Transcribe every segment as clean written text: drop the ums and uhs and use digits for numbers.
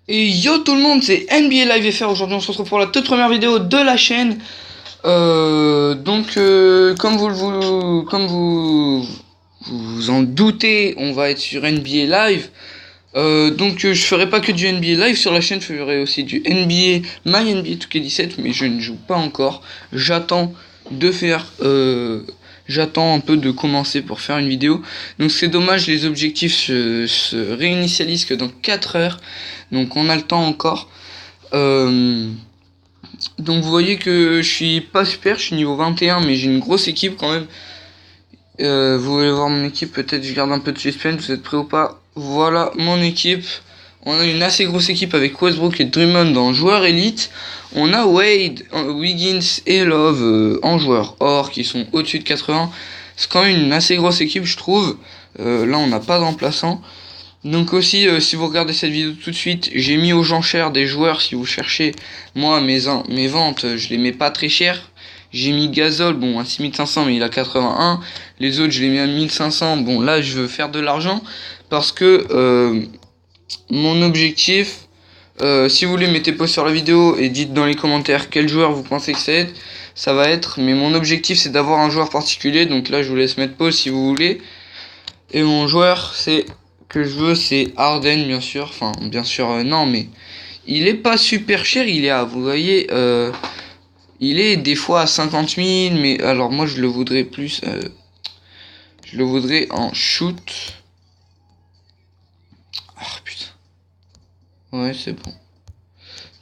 Et yo tout le monde, c'est NBA Live FR. Aujourd'hui on se retrouve pour la toute première vidéo de la chaîne. Comme vous en doutez, on va être sur NBA Live. Je ferai pas que du NBA Live sur la chaîne, je ferai aussi du NBA, My NBA 2K17, mais je ne joue pas encore. J'attends de faire, j'attends un peu de commencer pour faire une vidéo. Donc c'est dommage, les objectifs se réinitialisent que dans 4 heures. Donc on a le temps encore. Donc vous voyez que je suis pas super, je suis niveau 21, mais j'ai une grosse équipe quand même. Vous voulez voir mon équipe, peut-être je garde un peu de suspense, vous êtes prêts ou pas? Voilà mon équipe. On a une assez grosse équipe avec Westbrook et Drummond en joueur élite. On a Wade, Wiggins et Love en joueur or qui sont au-dessus de 80. C'est quand même une assez grosse équipe je trouve. Là on n'a pas de remplaçant. Donc aussi si vous regardez cette vidéo tout de suite, j'ai mis aux enchères des joueurs si vous cherchez. Moi mes ventes je les mets pas très cher. J'ai mis Gasol, bon à 6500 mais il a 81. Les autres je les mets à 1500. Bon là je veux faire de l'argent parce que mon objectif, si vous voulez mettez pause sur la vidéo et dites dans les commentaires quel joueur vous pensez que ça va être. Mais mon objectif c'est d'avoir un joueur particulier, donc là je vous laisse mettre pause si vous voulez. Et mon joueur que je veux c'est Harden bien sûr, enfin bien sûr non mais il est pas super cher, il est à, vous voyez, il est des fois à 50 000, mais alors moi je le voudrais plus, je le voudrais en shoot. Ah putain, ouais c'est bon.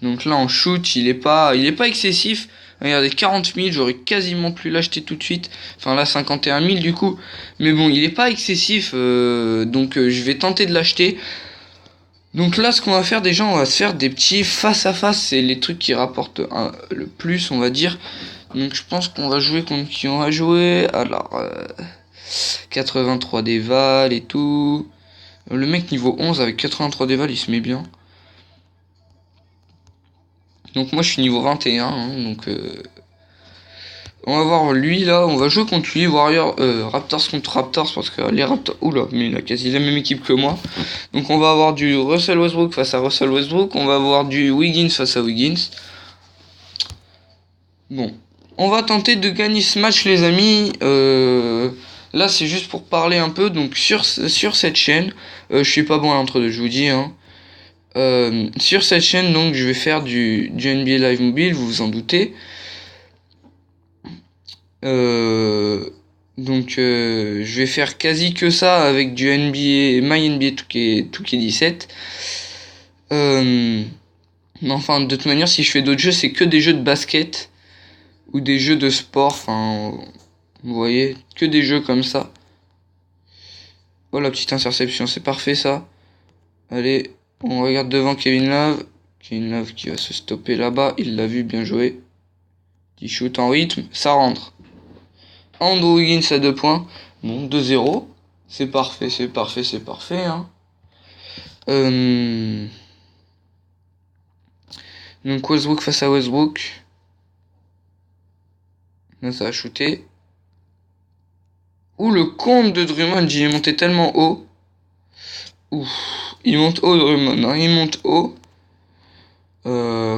Donc là en shoot il est pas excessif. Regardez 40 000, j'aurais quasiment pu l'acheter tout de suite. Enfin là 51 000 du coup. Mais bon il est pas excessif, je vais tenter de l'acheter. Donc là ce qu'on va faire déjà, on va se faire des petits face à face. C'est les trucs qui rapportent le plus on va dire. Donc je pense qu'on va jouer contre qui on va jouer. Alors 83 déval et tout. Le mec niveau 11 avec 83 déval il se met bien. Donc moi je suis niveau 21 hein, donc on va voir lui là, on va jouer contre lui, Warrior, Raptors contre Raptors parce que les Raptors, oula, mais il a quasi la même équipe que moi. Donc on va avoir du Russell Westbrook face à Russell Westbrook, on va avoir du Wiggins face à Wiggins. Bon, on va tenter de gagner ce match les amis. Là c'est juste pour parler un peu, donc sur cette chaîne, je suis pas bon à l'entre-deux, je vous dis hein. Sur cette chaîne donc je vais faire du NBA Live Mobile, vous vous en doutez. Je vais faire quasi que ça avec du NBA, My NBA 2K17. Mais enfin, de toute manière, si je fais d'autres jeux, c'est que des jeux de basket ou des jeux de sport. Enfin, vous voyez, que des jeux comme ça. Oh, la petite interception, c'est parfait ça. Allez, on regarde devant Kevin Love. Kevin Love qui va se stopper là-bas. Il l'a vu, bien joué. Petit shoot en rythme, ça rentre. Andrew Wiggins à 2 points. Bon, 2-0. C'est parfait, c'est parfait, c'est parfait. Hein. Donc Westbrook face à Westbrook. Là, ça a shooté. Ouh, le compte de Drummond, il est monté tellement haut. Ouh, il monte haut Drummond, hein, il monte haut.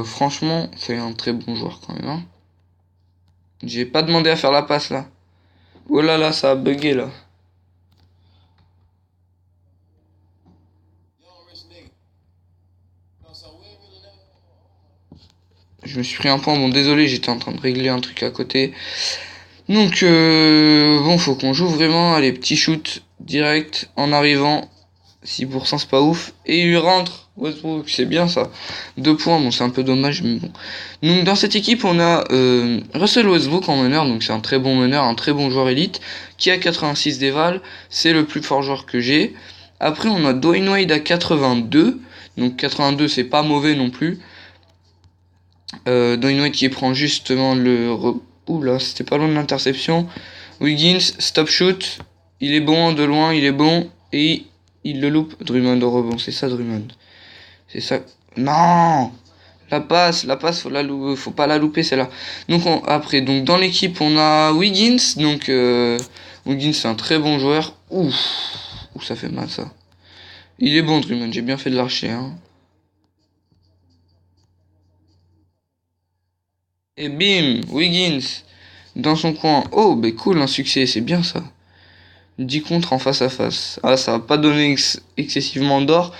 Franchement, c'est un très bon joueur quand même. Hein. J'ai pas demandé à faire la passe là. Oh là là, ça a bugué là. Je me suis pris un point, bon désolé, j'étais en train de régler un truc à côté. Donc bon, faut qu'on joue vraiment. Allez, petit shoot direct en arrivant. 6% c'est pas ouf. Et il rentre. Westbrook, c'est bien ça. 2 points, bon c'est un peu dommage, mais bon. Donc dans cette équipe on a Russell Westbrook en meneur, donc c'est un très bon meneur, un très bon joueur élite, qui a 86 déval, c'est le plus fort joueur que j'ai. Après on a Dwayne Wade à 82, donc 82 c'est pas mauvais non plus. Dwayne Wade qui prend justement Oula, c'était pas loin de l'interception. Wiggins, stop shoot, il est bon de loin, il est bon, et il le loupe. Drummond au rebond, c'est ça Drummond. C'est ça. Non, la passe, faut pas la louper celle-là. Donc après, donc dans l'équipe on a Wiggins, donc Wiggins c'est un très bon joueur. Ouf, ça fait mal ça. Il est bon Drummond, j'ai bien fait de l'archer. Hein. Et bim, Wiggins dans son coin. Oh, bah cool, un succès, c'est bien ça. 10 contre en face à face. Ah, ça va pas donner excessivement d'or,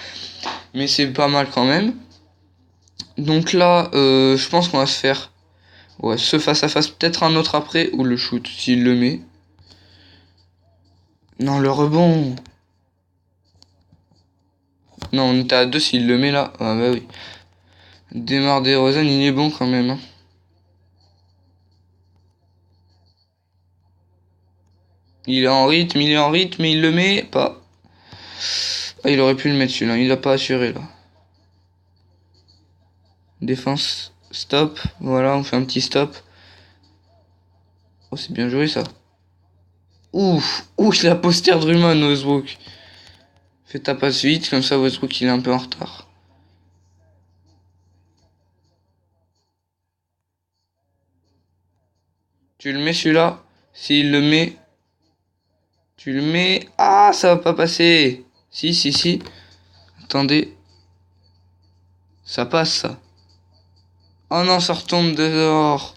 mais c'est pas mal quand même. Donc là, je pense qu'on va se faire ouais, ce face à face, peut-être un autre après, ou le shoot, s'il le met. Non, le rebond. Non, on était à 2 s'il le met là. Ah bah oui. Démarre DeRozan, il est bon quand même. Hein. Il est en rythme, mais il le met pas. Ah, il aurait pu le mettre celui-là, il a pas assuré là. Défense, stop. Voilà, on fait un petit stop. Oh, c'est bien joué ça. Ouf, ouf, la poster Drummond, Westbrook. Fais ta passe vite, comme ça Westbrook il est un peu en retard. Tu le mets celui-là. S'il le met. Tu le mets. Ah, ça va pas passer. Si, si, si. Attendez. Ça passe ça. Oh non, ça retombe dehors.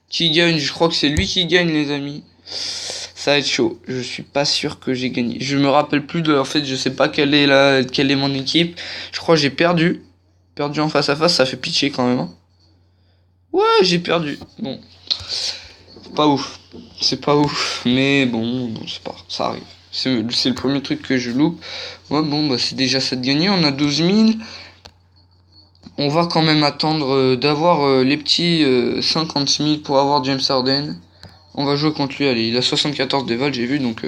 Qui gagne? Je crois que c'est lui qui gagne, les amis. Ça va être chaud. Je suis pas sûr que j'ai gagné. Je me rappelle plus de. En fait, je sais pas quelle est mon équipe. Je crois que j'ai perdu. Perdu en face à face, ça fait pitcher quand même. Hein. Ouais, j'ai perdu. Bon. C'est pas ouf. C'est pas ouf. Mais bon, c'est pas. Ça arrive. C'est le premier truc que je loupe. Ouais, bon, bah c'est déjà ça de gagner. On a 12 000. On va quand même attendre d'avoir les petits 50 000 pour avoir James Harden. On va jouer contre lui. Allez, il a 74 déval, j'ai vu. Donc,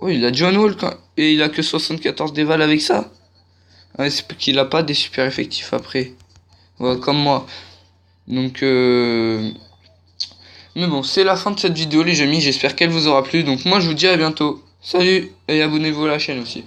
ouais, il a John Wall et il a que 74 déval avec ça. Ouais, c'est qu'il a pas des super effectifs après. Ouais, comme moi. Donc, mais bon, c'est la fin de cette vidéo, les amis. J'espère qu'elle vous aura plu. Donc, moi, je vous dis à bientôt. Salut et abonnez-vous à la chaîne aussi.